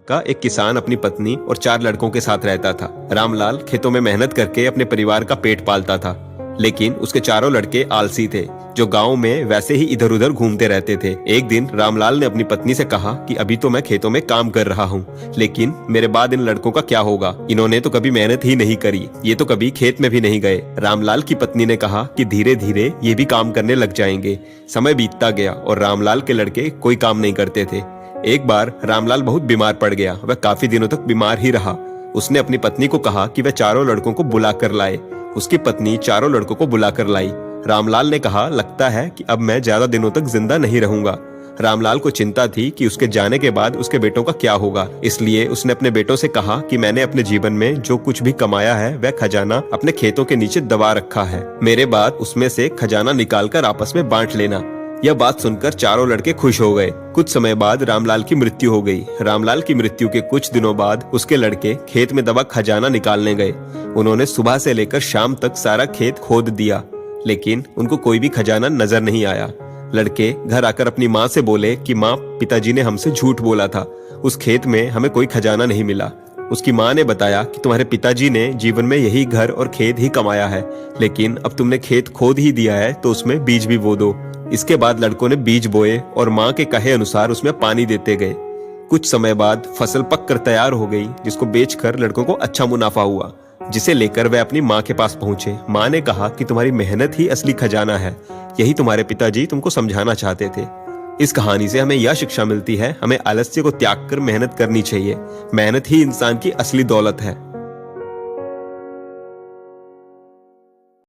का एक किसान अपनी पत्नी और 4 लड़कों के साथ रहता था। रामलाल खेतों में मेहनत करके अपने परिवार का पेट पालता था, लेकिन उसके चारों लड़के आलसी थे, जो गांव में वैसे ही इधर उधर घूमते रहते थे। एक दिन रामलाल ने अपनी पत्नी से कहा कि अभी तो मैं खेतों में काम कर रहा हूँ, लेकिन मेरे बाद इन लड़कों का क्या होगा? इन्होंने तो कभी मेहनत ही नहीं करी, ये तो कभी खेत में भी नहीं गए। रामलाल की पत्नी ने कहा कि धीरे धीरे ये भी काम करने लग जाएंगे। समय बीतता गया और रामलाल के लड़के कोई काम नहीं करते थे। एक बार रामलाल बहुत बीमार पड़ गया। वह काफी दिनों तक बीमार ही रहा। उसने अपनी पत्नी को कहा कि वह चारों लड़कों को बुला कर लाए। उसकी पत्नी चारों लड़कों को बुलाकर लाई। रामलाल ने कहा, लगता है कि अब मैं ज्यादा दिनों तक जिंदा नहीं रहूंगा। रामलाल को चिंता थी कि उसके जाने के बाद उसके बेटों का क्या होगा, इसलिए उसने अपने बेटों से कहा कि मैंने अपने जीवन में जो कुछ भी कमाया है वह खजाना अपने खेतों के नीचे दबा रखा है। मेरे बाद उसमें से खजाना निकालकर आपस में बांट लेना। यह बात सुनकर चारों लड़के खुश हो गए। कुछ समय बाद रामलाल की मृत्यु हो गई। रामलाल की मृत्यु के कुछ दिनों बाद उसके लड़के खेत में दबा खजाना निकालने गए। उन्होंने सुबह से लेकर शाम तक सारा खेत खोद दिया, लेकिन उनको कोई भी खजाना नजर नहीं आया। लड़के घर आकर अपनी माँ से बोले कि माँ, पिताजी ने हमसे झूठ बोला था, उस खेत में हमें कोई खजाना नहीं मिला। उसकी माँ ने बताया कि तुम्हारे पिताजी ने जीवन में यही घर और खेत ही कमाया है, लेकिन अब तुमने खेत खोद ही दिया है तो उसमें बीज भी बो दो। इसके बाद लड़कों ने बीज बोए और माँ के कहे अनुसार उसमें पानी देते गए। कुछ समय बाद फसल पककर तैयार हो गई, जिसको बेचकर लड़कों को अच्छा मुनाफा हुआ, जिसे लेकर वे अपनी माँ के पास पहुंचे। माँ ने कहा कि तुम्हारी मेहनत ही असली खजाना है, यही तुम्हारे पिताजी तुमको समझाना चाहते थे। इस कहानी से हमें यह शिक्षा मिलती है, हमें आलस्य को त्याग कर मेहनत करनी चाहिए। मेहनत ही इंसान की असली दौलत है।